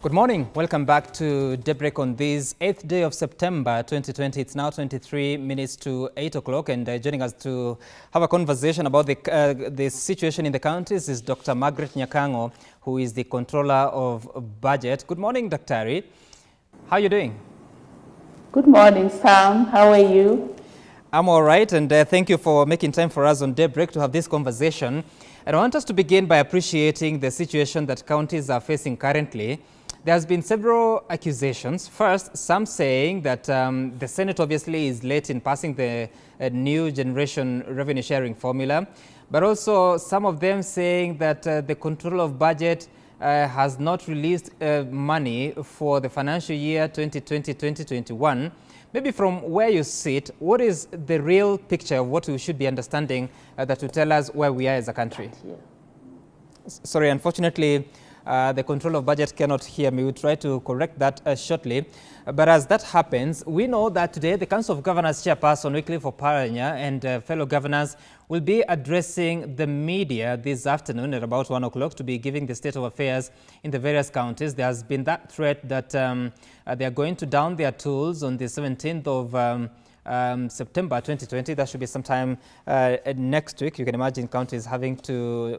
Good morning. Welcome back to Daybreak on this 8th day of September 2020. It's now 23 minutes to 8 o'clock, and joining us to have a conversation about the situation in the counties is Dr. Margaret Nyakango, who is the Controller of Budget. Good morning, Dr. Ari. How are you doing? Good morning, Sam. How are you? I'm all right, and thank you for making time for us on Daybreak to have this conversation. And I want us to begin by appreciating the situation that counties are facing currently. There has been several accusations. First, some saying that the Senate obviously is late in passing the new generation revenue sharing formula, but also some of them saying that the Control of Budget has not released money for the financial year 2020-2021. Maybe from where you sit, what is the real picture of what we should be understanding that will tell us where we are as a country? Yeah. Sorry, unfortunately, the Control of Budget cannot hear me. We'll try to correct that shortly. But as that happens, we know that today the Council of Governors Chairperson Wycliffe Oparanya and fellow governors will be addressing the media this afternoon at about 1 o'clock to be giving the state of affairs in the various counties. There has been that threat that they are going to down their tools on the 17th of September 2020. That should be sometime next week. You can imagine counties having to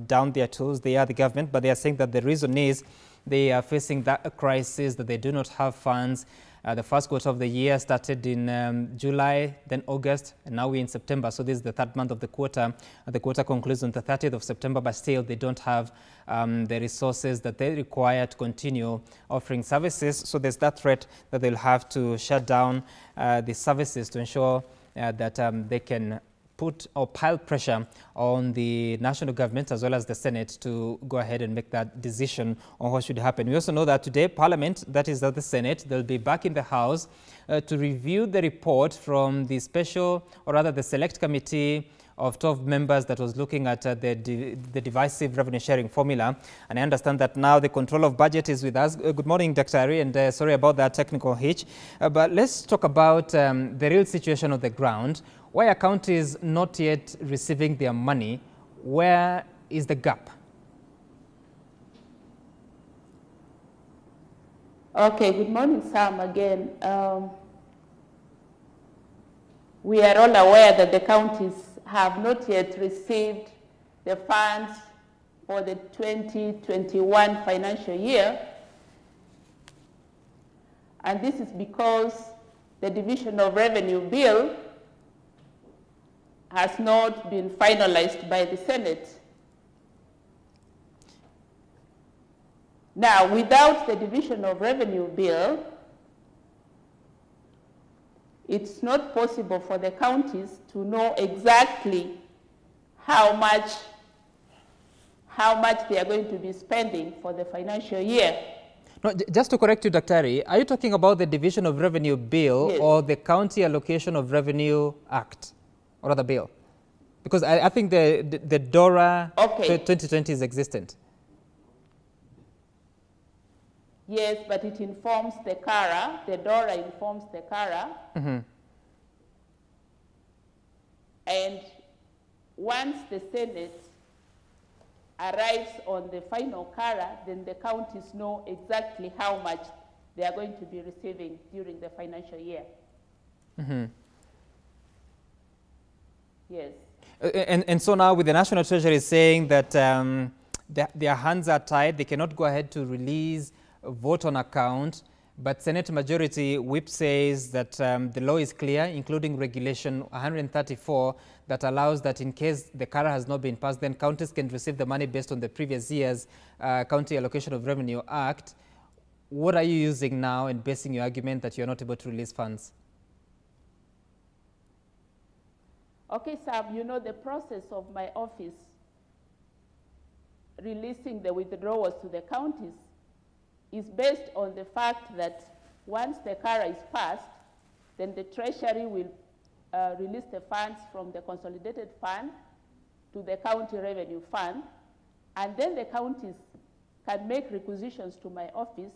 down their tools. They are the government, but they are saying that the reason is they are facing that crisis, that they do not have funds. The first quarter of the year started in July, then August, and now we're in September. So this is the third month of the quarter. The quarter concludes on the 30th of September, but still they don't have the resources that they require to continue offering services. So there's that threat that they'll have to shut down the services to ensure that they can put or pile pressure on the national government as well as the Senate to go ahead and make that decision on what should happen. We also know that today Parliament, that is the Senate, they'll be back in the House to review the report from the special, or rather the select committee of 12 members that was looking at the divisive revenue sharing formula. And I understand that now the Control of Budget is with us. Good morning, Dr. Ari, and sorry about that technical hitch. But let's talk about the real situation on the ground. Why are counties not yet receiving their money? Where is the gap? Okay, good morning, Sam, again. We are all aware that the counties have not yet received the funds for the 2021 financial year. And this is because the Division of Revenue Bill has not been finalized by the Senate. Now, without the Division of Revenue Bill, it's not possible for the counties to know exactly how much they are going to be spending for the financial year. No, just to correct you, Dr. Ari, are you talking about the Division of Revenue Bill, yes, or the County Allocation of Revenue Act, or other bill? Because I think the DORA 2020 is existent. Yes, but it informs the CARA. The DORA informs the CARA. Mm-hmm. And once the Senate arrives on the final CARA, then the counties know exactly how much they are going to be receiving during the financial year. Mm-hmm. Yes. And so now with the National Treasury saying that their hands are tied, they cannot go ahead to release a vote on account, but Senate Majority Whip says that the law is clear, including Regulation 134, that allows that in case the CARA has not been passed, then counties can receive the money based on the previous year's County Allocation of Revenue Act. What are you using now in basing your argument that you're not able to release funds? Okay, Sam, you know the process of my office releasing the withdrawals to the counties is based on the fact that once the CARA is passed, then the Treasury will release the funds from the consolidated fund to the county revenue fund, and then the counties can make requisitions to my office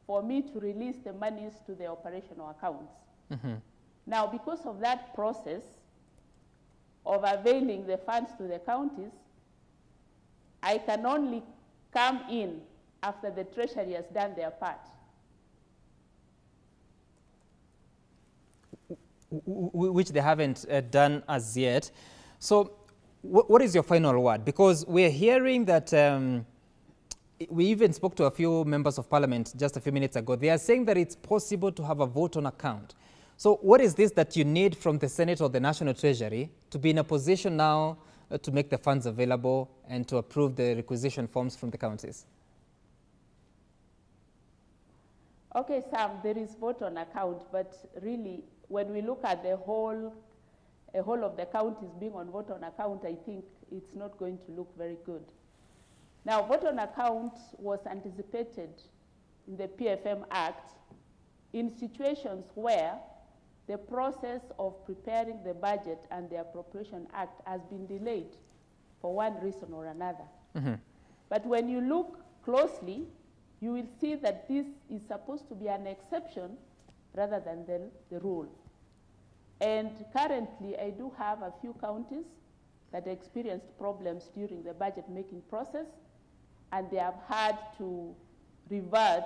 for me to release the monies to the operational accounts. Mm-hmm. Now, because of that process, of availing the funds to the counties, I can only come in after the Treasury has done their part. Which they haven't done as yet. So what is your final word? Because we're hearing that we even spoke to a few members of parliament just a few minutes ago. They are saying that it's possible to have a vote on account. So what is this that you need from the Senate or the National Treasury to be in a position now to make the funds available and to approve the requisition forms from the counties? Okay, Sam, there is vote on account, but really, when we look at the whole of the counties being on vote on account, I think it's not going to look very good. Now, vote on account was anticipated in the PFM Act in situations where the process of preparing the budget and the Appropriation Act has been delayed for one reason or another. Mm-hmm. But when you look closely, you will see that this is supposed to be an exception rather than the rule. And currently, I do have a few counties that experienced problems during the budget-making process, and they have had to revert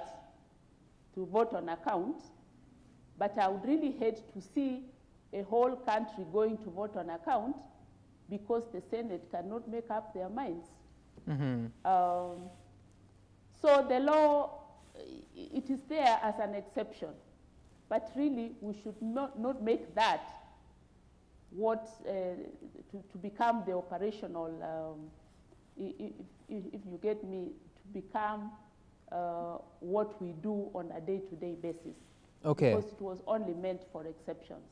to vote on account. But I would really hate to see a whole country going to vote on account because the Senate cannot make up their minds. Mm-hmm. So the law, it is there as an exception. But really, we should not make that what to become the operational, if you get me, to become what we do on a day-to-day basis. Okay. Because it was only meant for exceptions.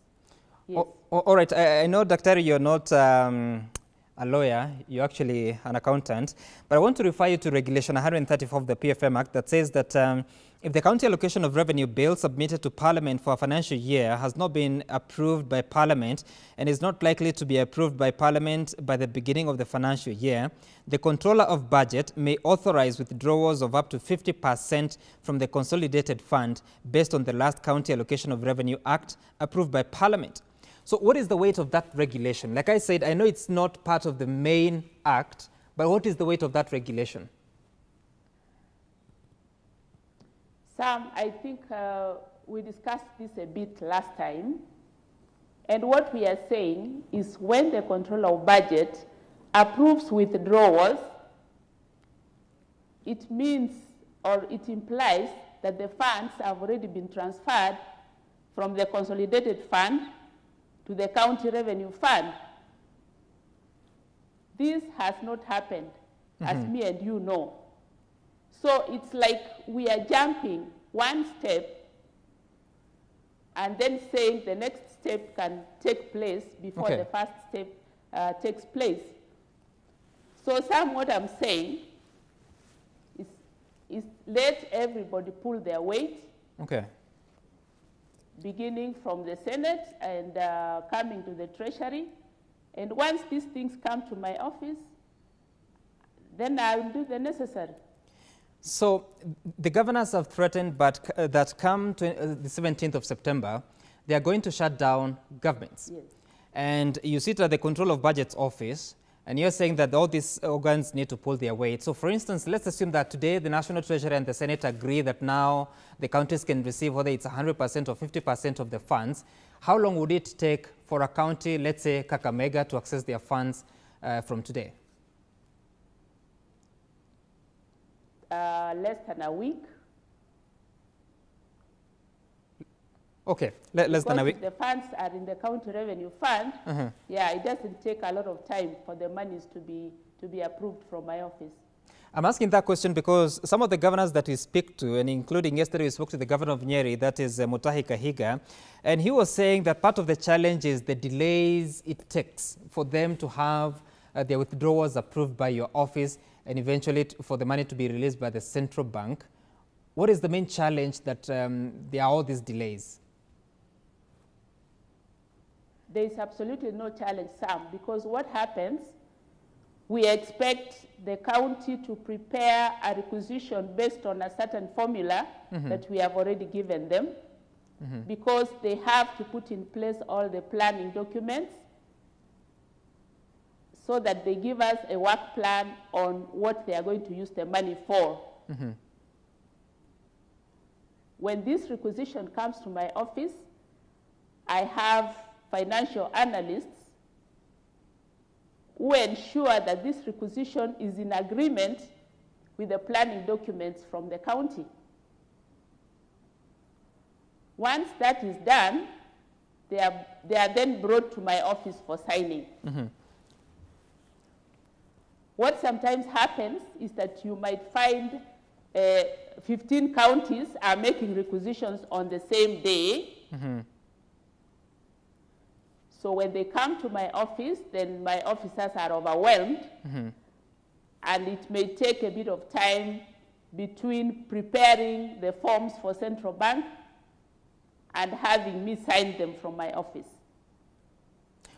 Yes. All right. I know, Dr. you're not a lawyer, you're actually an accountant, but I want to refer you to Regulation 134 of the PFM Act that says that if the county allocation of revenue bill submitted to Parliament for a financial year has not been approved by Parliament and is not likely to be approved by Parliament by the beginning of the financial year, the Controller of Budget may authorize withdrawals of up to 50% from the consolidated fund based on the last County Allocation of Revenue Act approved by Parliament. So what is the weight of that regulation? Like I said, I know it's not part of the main act, but what is the weight of that regulation? Sam, I think we discussed this a bit last time. And what we are saying is when the Controller of Budget approves withdrawals, it means or it implies that the funds have already been transferred from the consolidated fund to the county revenue fund. This has not happened, as me and you know. So it's like we are jumping one step and then saying the next step can take place before the first step takes place. So Sam, what I'm saying is let everybody pull their weight. Okay. Beginning from the Senate and coming to the Treasury. And once these things come to my office, then I will do the necessary. So the governors have threatened that come to the 17th of September, they are going to shut down governments. Yes. And you sit at the Control of Budget's office, and you're saying that all these organs need to pull their weight. So for instance, let's assume that today the National Treasury and the Senate agree that now the counties can receive whether it's 100% or 50% of the funds. How long would it take for a county, let's say Kakamega, to access their funds from today? Less than a week. Okay, less than a week. If the funds are in the county revenue fund, yeah, it doesn't take a lot of time for the monies to be approved from my office. I'm asking that question because some of the governors that we speak to, and including yesterday we spoke to the governor of Nyeri, that is Mutahi Kahiga, and he was saying that part of the challenge is the delays it takes for them to have their withdrawals approved by your office and eventually for the money to be released by the central bank. What is the main challenge that there are all these delays? There is absolutely no challenge, Sam, because what happens, we expect the county to prepare a requisition based on a certain formula that we have already given them, because they have to put in place all the planning documents. so that they give us a work plan on what they are going to use the money for. Mm-hmm. When this requisition comes to my office, I have financial analysts who ensure that this requisition is in agreement with the planning documents from the county. Once that is done, they are then brought to my office for signing. Mm-hmm. What sometimes happens is that you might find 15 counties are making requisitions on the same day. Mm-hmm. So when they come to my office, then my officers are overwhelmed. Mm-hmm. And it may take a bit of time between preparing the forms for Central Bank and having me sign them from my office.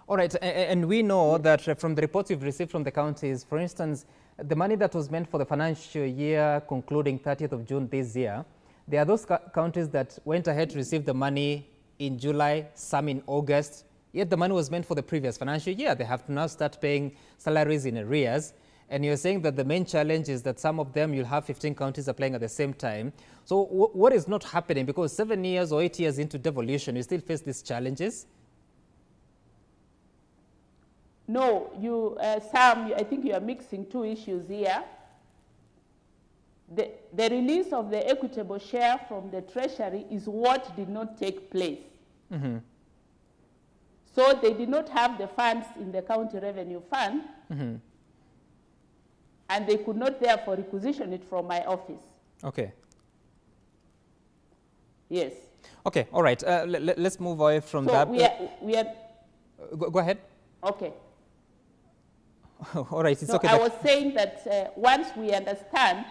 All right, and we know that from the reports you've received from the counties, for instance, the money that was meant for the financial year concluding 30th of June this year, there are those counties that went ahead to receive the money in July, some in August, yet the money was meant for the previous financial year. They have to now start paying salaries in arrears. And you're saying that the main challenge is that some of them, you'll have 15 counties applying at the same time. So what is not happening? Because 7 years or 8 years into devolution, you still face these challenges? No, Sam, I think you are mixing two issues here. The release of the equitable share from the Treasury is what did not take place. Mm-hmm. So they did not have the funds in the county revenue fund, mm-hmm. and they could not therefore requisition it from my office. Okay. Yes. Okay, all right. Let's move away from so that. We are go ahead. Okay. All right, it's no, okay. I was saying that once we understand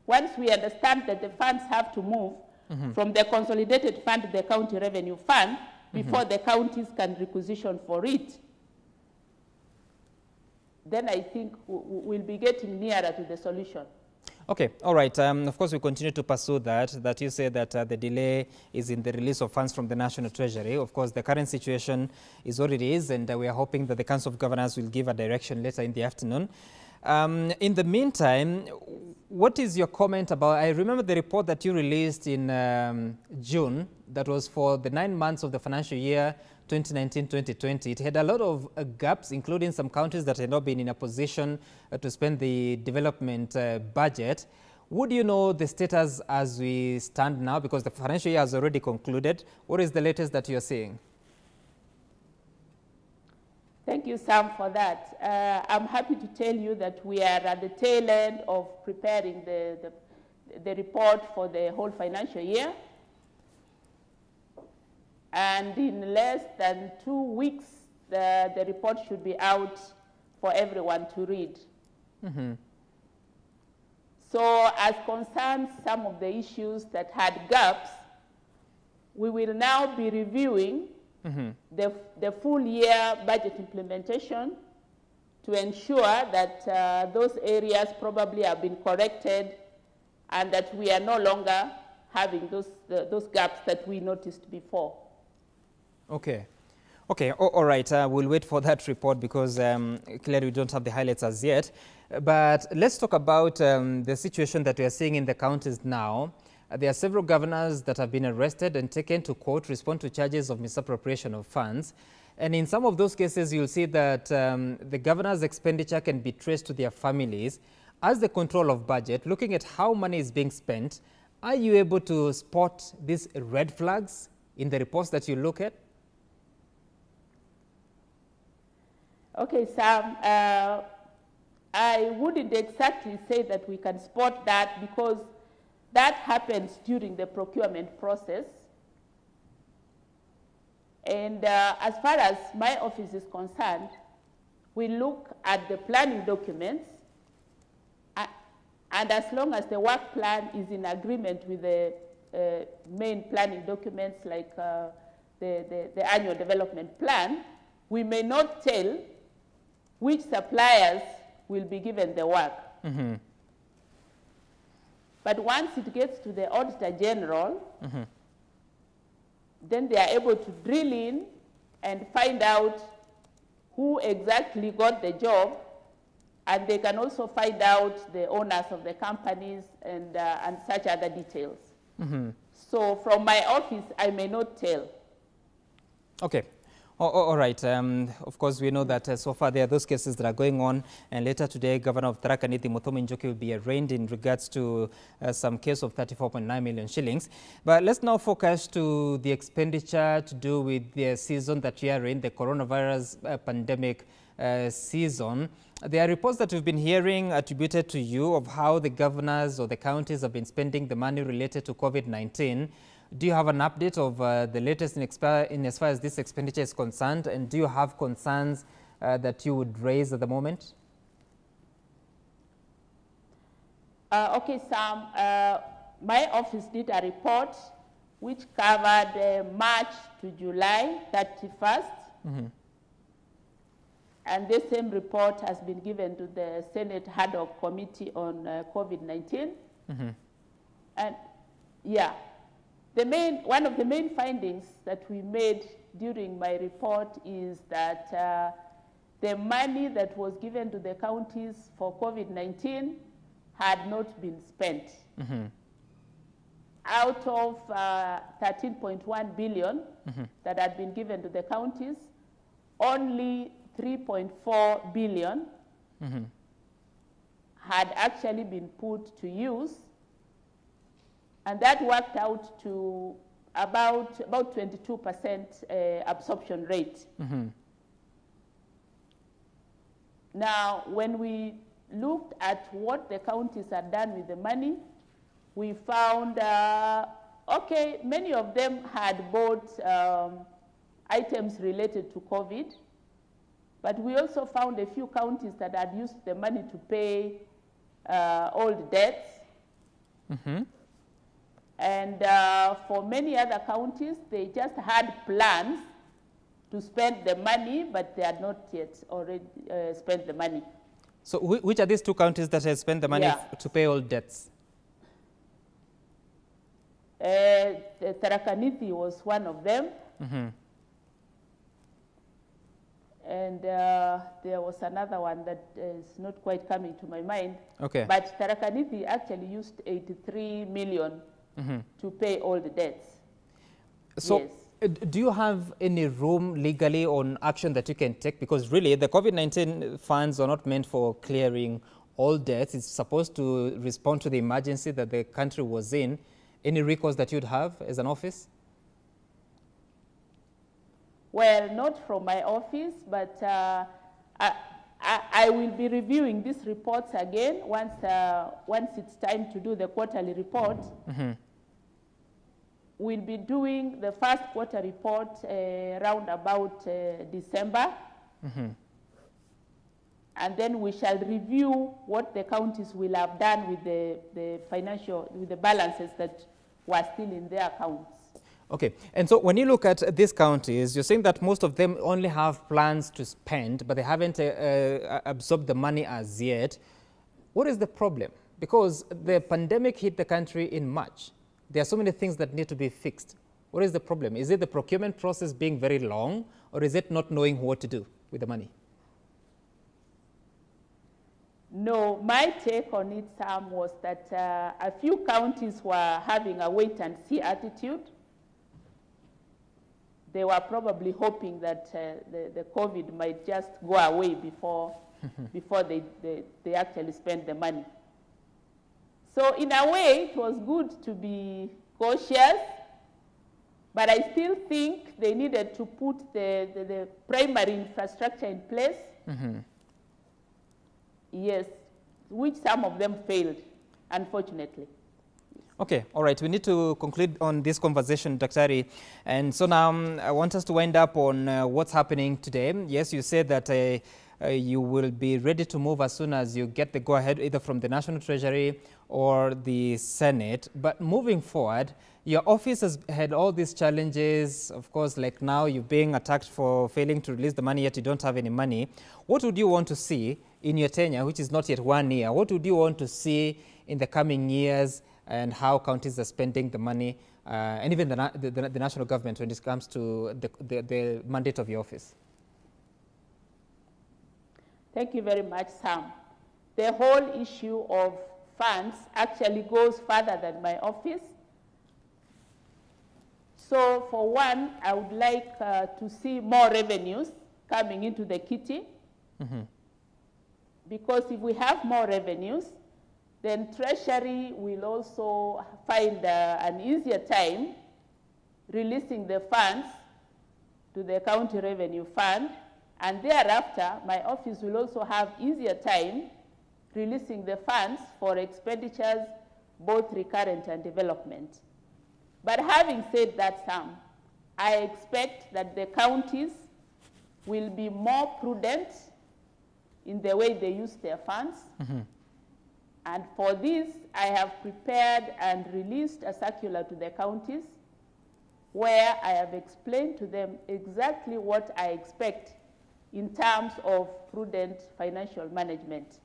that the funds have to move mm-hmm. from the consolidated fund to the county revenue fund before mm-hmm. the counties can requisition for it, then I think we'll be getting nearer to the solution. Okay, all right. Of course, we continue to pursue that you say that the delay is in the release of funds from the National Treasury. Of course, the current situation is what it is, and we are hoping that the Council of Governors will give a direction later in the afternoon. In the meantime, what is your comment about, I remember the report that you released in June that was for the 9 months of the financial year 2019-2020. It had a lot of gaps, including some counties that had not been in a position to spend the development budget. Would you know the status as we stand now? Because the financial year has already concluded. What is the latest that you're seeing? Thank you, Sam, for that. I'm happy to tell you that we are at the tail end of preparing the report for the whole financial year. And in less than 2 weeks, the report should be out for everyone to read. Mm-hmm. So as concerns some of the issues that had gaps, we will now be reviewing mm-hmm. the full year budget implementation to ensure that those areas probably have been corrected and that we are no longer having those gaps that we noticed before. Okay. Okay, all right. We'll wait for that report because clearly we don't have the highlights as yet. But let's talk about the situation that we are seeing in the counties now. There are several governors that have been arrested and taken to court, respond to charges of misappropriation of funds. And in some of those cases, you'll see that the governor's expenditure can be traced to their families. As the control of budget, looking at how money is being spent, are you able to spot these red flags in the reports that you look at? Okay, Sam, I wouldn't exactly say that we can spot that because that happens during the procurement process. And as far as my office is concerned, we look at the planning documents, and as long as the work plan is in agreement with the main planning documents like the annual development plan, we may not tell which suppliers will be given the work. Mm-hmm. But once it gets to the Auditor General, mm-hmm. then they are able to drill in and find out who exactly got the job, and they can also find out the owners of the companies and such other details. So from my office, I may not tell. Okay. All right. Of course, we know that so far there are those cases that are going on, and later today, Governor of Tharaka Nithi Muthomi Njuki will be arraigned in regards to some case of 34.9 million shillings. But let's now focus to the expenditure to do with the season that we are in, the coronavirus pandemic season. There are reports that we've been hearing attributed to you of how the governors or the counties have been spending the money related to COVID-19. Do you have an update of the latest in as far as this expenditure is concerned, and do you have concerns that you would raise at the moment? Okay, Sam. My office did a report which covered March to July 31st. And this same report has been given to the Senate Ad Hoc Committee on COVID-19. And yeah. One of the main findings that we made during my report is that the money that was given to the counties for COVID-19 had not been spent. Out of 13.1 billion that had been given to the counties, only 3.4 billion had actually been put to use. And that worked out to about 22% absorption rate. Now, when we looked at what the counties had done with the money, we found, okay, many of them had bought items related to COVID, but we also found a few counties that had used the money to pay old debts. And for many other counties, they just had plans to spend the money, but they had not yet already spent the money. So which are these two counties that have spent the money to pay all debts? Tharaka Nithi was one of them. And there was another one that is not quite coming to my mind. Okay. But Tharaka Nithi actually used 83 million to pay all the debts. So yes. Do you have any room legally on action that you can take? Because really the COVID-19 funds are not meant for clearing all debts. It's supposed to respond to the emergency that the country was in. Any recourse that you'd have as an office? Well, not from my office, but I will be reviewing these reports again once it's time to do the quarterly report. We'll be doing the first quarter report around about December. And then we shall review what the counties will have done with the balances that were still in their accounts. Okay, and so when you look at these counties, you're saying that most of them only have plans to spend, but they haven't absorbed the money as yet. What is the problem? Because the pandemic hit the country in March. There are so many things that need to be fixed. What is the problem? Is it the procurement process being very long, or is it not knowing what to do with the money? No, my take on it, Sam, was that a few counties were having a wait-and-see attitude. They were probably hoping that the COVID might just go away before they actually spend the money. So in a way, it was good to be cautious, but I still think they needed to put the primary infrastructure in place. Yes, which some of them failed, unfortunately. Okay, all right. We need to conclude on this conversation, Daktari. And so now I want us to wind up on what's happening today. Yes, you said that you will be ready to move as soon as you get the go-ahead either from the National Treasury or the Senate. But moving forward, your office has had all these challenges. Of course, like now you're being attacked for failing to release the money, yet you don't have any money. What would you want to see in your tenure, which is not yet 1 year? What would you want to see in the coming years, and how counties are spending the money, and even the national government when it comes to the mandate of your office? Thank you very much, Sam. The whole issue of funds actually goes further than my office. So for one, I would like to see more revenues coming into the kitty. Because if we have more revenues, then Treasury will also find an easier time releasing the funds to the County Revenue Fund, and thereafter, my office will also have easier time releasing the funds for expenditures, both recurrent and development. But having said that, Sam, I expect that the counties will be more prudent in the way they use their funds. And for this, I have prepared and released a circular to the counties where I have explained to them exactly what I expect in terms of prudent financial management.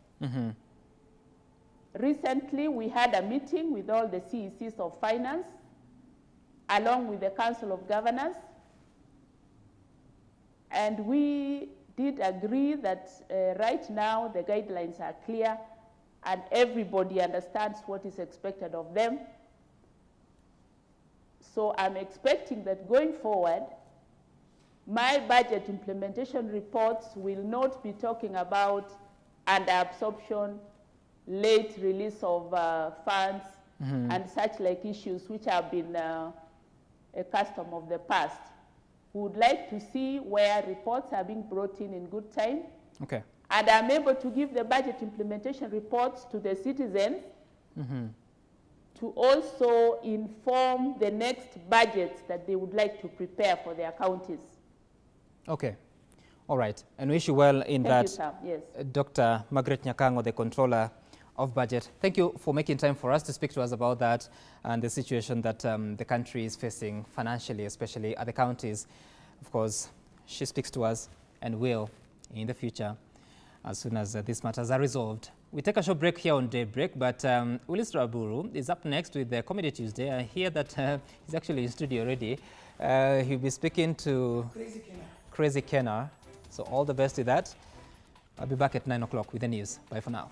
Recently, we had a meeting with all the CECs of finance, along with the Council of Governors, and we did agree that right now the guidelines are clear and everybody understands what is expected of them. So I'm expecting that going forward, my budget implementation reports will not be talking about under-absorption, late release of funds, and such like issues which have been a custom of the past. We would like to see where reports are being brought in good time. Okay. And I'm able to give the budget implementation reports to the citizens to also inform the next budgets that they would like to prepare for their counties. Okay. All right. And wish you well in that. Thank you, Sam. Yes. Dr. Margaret Nyakango, the Controller of Budget. Thank you for making time for us to speak to us about that and the situation that the country is facing financially, especially at the counties. Of course, she speaks to us and will in the future as soon as these matters are resolved. We take a short break here on Daybreak, but Willis Raburu is up next with the Comedy Tuesday. I hear that he's actually in studio already. He'll be speaking to Crazy Kenner. So all the best with that. I'll be back at 9 o'clock with the news. Bye for now.